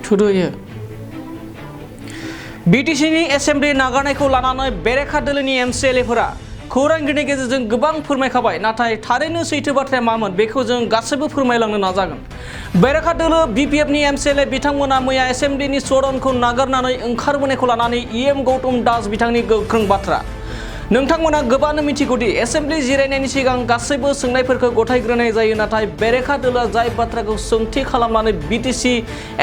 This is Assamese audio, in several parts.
थुदुयो बिटिसिनि एसेम्बलि नागारनायखौ लानानै बेरेखा दोलोनि एमसिएलएफोरा खौरांगिरिनि गेजेरजों गोबां फोरमायखाबाय नाथाय थारैनो सैथो बाथ्राया मामोन बेखौ जों गासैबो फोरमायलांनो नाजागोन। बेरेखा दोलो बिपिएफनि एमसिएलए बिथांमोना मैया एसेम्बलिनि सदनखौ नागारनानै ओंखारबोनायखौ लानानै इएम गौतम दास बिथांनि गोख्रों बाथ्रा। नोंथांमोना गोबानो मिथिगौदि एसेम्बलि जिरायनायनि सिगां गासैबो सोंनायफोरखौ गथायग्रोनाय जायो नाथाय बेरेखा दोलोआ जाय बाथ्राखौ सोंथि खालामनानै बिटिसि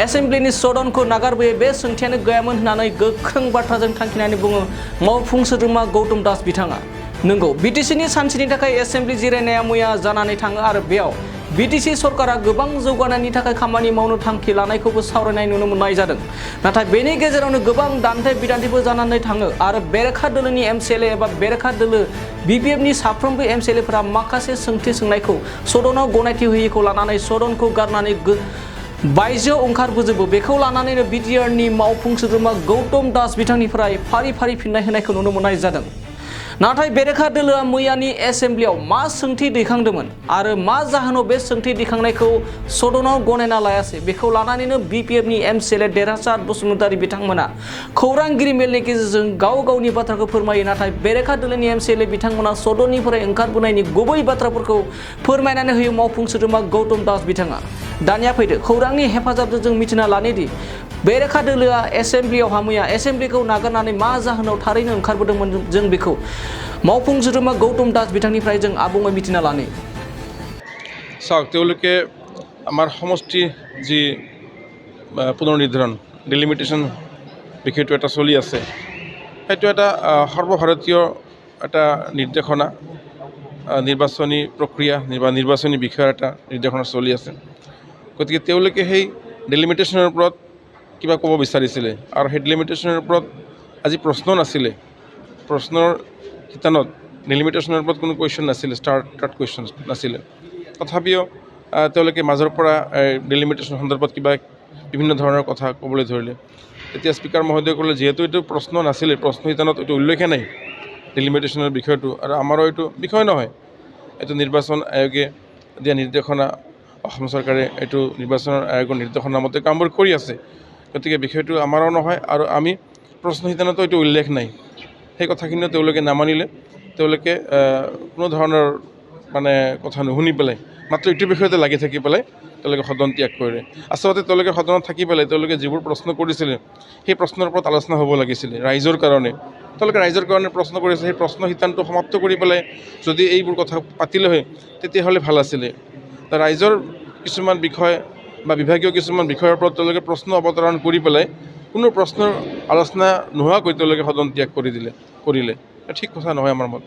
एसेम्बलिनि सदनखौ नागारबोयो बे सोंथियानो गैयामोन होननानै गोख्रों बाथ्राजों थांखिनानै बुङो मावफुं सोद्रोमा गौतम दास बिथाङा। नंगौ बिटिसिनि सानसेनि थाखाय एसेम्बलि जिरायनाया मैया जानानै थाङो आरो बेयाव बिटिसि सरकारा गोबां जौगानायनि थाखाय खामानि मावनो थांखि लानायखौबो सावरायनाय नुनो मोननाय जादों। नाथाय बेनि गेजेरावनो गोबां दान्थे बिदान्थेबो जानानै थाङो आरो बेरेखा दोलोनि एमसिएलए एबा बेरेखा दोलो बिपिएफनि साफ्रोमबो एमसिएलएफोरा माखासे सोंथि सोंनायखौ सदनाव गनायथि होयैखौ लानानै सदनखौ गारनानै बायजोआव ओंखारबोजोबो। बेखौ लानानैनो बिटिआरनि मावफुं सोद्रोमा गौतम दास बिथांनिफ्राय फारि फारि फिननाय होनायखौ नुनो मोननाय जादों। नाथाय बेरेखा दोलोआ मैयानि एसेम्बलियाव मा सोंथि दैखांदोंमोन आरो मा जाहोनाव बे सोंथि दैखांनायखौ सदनाव गनायना लायासै बेखौ लानानैनो बिपिएफनि एमसिएलए देरहासार बसुमतारी बिथांमोना खौरांगिरि मेलनि गेजेरजों गाव गावनि बाथ्राखौ फोरमायो। नाथाय बेरेखा दोलोनि एमसिएलए बिथांमोना सदननिफ्राय ओंखारबोनायनि गुबै बाथ्राफोरखौ फोरमायनानै होयो मावफुं सोद्रोमा गौतम दास बिथाङा। दानिया फैदो खौरांनि हेफाजाबजों जों मिथिना लानोदि बेरेखा दोलोआ एसेम्बलियाव मैया एसेम्बलिखौ नागारनानै मा जाहोनाव थारैनो ओंखारबोदोंमोन जों बेखौ मावफुं सोद्रोमा गौतम दास बिथांनिफ्राय जों आबुङै मिथिना लानो। চাওক তেওঁলোকে আমাৰ সমষ্টি যি পুনৰ্নিৰ্ধাৰণ ডিলিমিটেশ্যন বিষয়টো এটা চলি আছে সেইটো এটা সৰ্বভাৰতীয় এটা নিৰ্দেশনা নিৰ্বাচনী প্ৰক্ৰিয়া নিৰ্বাচনী বিষয়ৰ এটা নিৰ্দেশনা চলি আছে। গতিকে তেওঁলোকে সেই ডিলিমিটেশ্যনৰ ওপৰত কিবা ক'ব বিচাৰিছিলে আৰু সেই ডিলিমিটেশ্যনৰ ওপৰত আজি প্ৰশ্ন নাছিলে। প্ৰশ্নৰ শিতানত ডিলিমিটেশ্যনৰ ওপৰত কোনো কুৱেশ্যন নাছিলে, ষ্টাৰ্ট কুৱেশ্যন নাছিলে। তথাপিও তেওঁলোকে মাজৰ পৰা ডিলিমিটেশ্যন সন্দৰ্ভত কিবা বিভিন্ন ধৰণৰ কথা ক'বলৈ ধৰিলে। তেতিয়া স্পীকাৰ মহোদয়ে ক'লে যিহেতু এইটো প্ৰশ্ন নাছিলে, প্ৰশ্ন শিতানত এইটো উল্লেখে নাই ডিলিমিটেশ্যনৰ বিষয়টো আৰু আমাৰো এইটো বিষয় নহয়, এইটো নিৰ্বাচন আয়োগে দিয়া নিৰ্দেশনা, অসম চৰকাৰে এইটো নিৰ্বাচন আয়োগৰ নিৰ্দেশনা মতে কামবোৰ কৰি আছে। গতিকে বিষয়টো আমাৰো নহয় আৰু আমি প্ৰশ্ন শিতানতো এইটো উল্লেখ নাই। সেই কথাখিনিও তেওঁলোকে নামানিলে। তেওঁলোকে কোনো ধৰণৰ কথা নুশুনি পেলাই মাত্ৰ ইটো বিষয়তে লাগি থাকি পেলাই তেওঁলোকে সদন ত্যাগ কৰিলে। আচলতে তেওঁলোকে সদনত থাকি পেলাই তেওঁলোকে যিবোৰ প্ৰশ্ন কৰিছিলে সেই প্ৰশ্নৰ ওপৰত আলোচনা হ'ব লাগিছিলে ৰাইজৰ কাৰণে। তেওঁলোকে ৰাইজৰ কাৰণে প্ৰশ্ন কৰিছে, সেই প্ৰশ্ন শিতানটো সমাপ্ত কৰি পেলাই যদি এইবোৰ কথা পাতিলে হয় তেতিয়াহ'লে ভাল আছিলে। ৰাইজৰ কিছুমান বিষয় বা বিভাগীয় কিছুমান বিষয়ৰ ওপৰত তেওঁলোকে প্ৰশ্ন অৱতাৰণ কৰি পেলাই কোনো প্ৰশ্নৰ আলোচনা নোহোৱাকৈ তেওঁলোকে সদন ত্যাগ কৰিলে ঠিক কথা নহয় আমাৰ মত।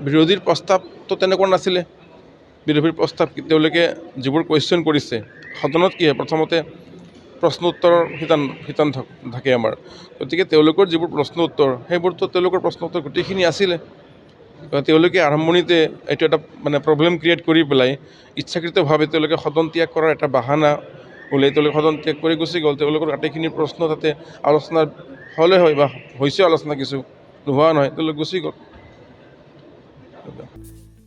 বিৰোধীৰ প্ৰস্তাৱটো তেনেকুৱা নাছিলে। বিৰোধীৰ প্ৰস্তাৱ তেওঁলোকে যিবোৰ কুৱেশ্যন কৰিছে সদনত কি হয়, প্ৰথমতে প্ৰশ্ন উত্তৰৰ শিতান থাকে আমাৰ। গতিকে তেওঁলোকৰ যিবোৰ প্ৰশ্ন উত্তৰ সেইবোৰতো তেওঁলোকৰ প্ৰশ্ন উত্তৰ গোটেইখিনি আছিলে। তেওঁলোকে আৰম্ভণিতে এইটো এটা প্ৰব্লেম ক্ৰিয়েট কৰি পেলাই ইচ্ছাকৃতভাৱে তেওঁলোকে সদন ত্যাগ কৰাৰ এটা বাহানা ওলাই তেওঁলোকে সদন ত্যাগ কৰি গুচি গ'ল। তেওঁলোকৰ আটাইখিনি প্ৰশ্ন তাতে আলোচনা হ'লে হয় বা হৈছে আলোচনা কিছু নোহোৱা নহয়, তেওঁলোকে গুচি গ'ল।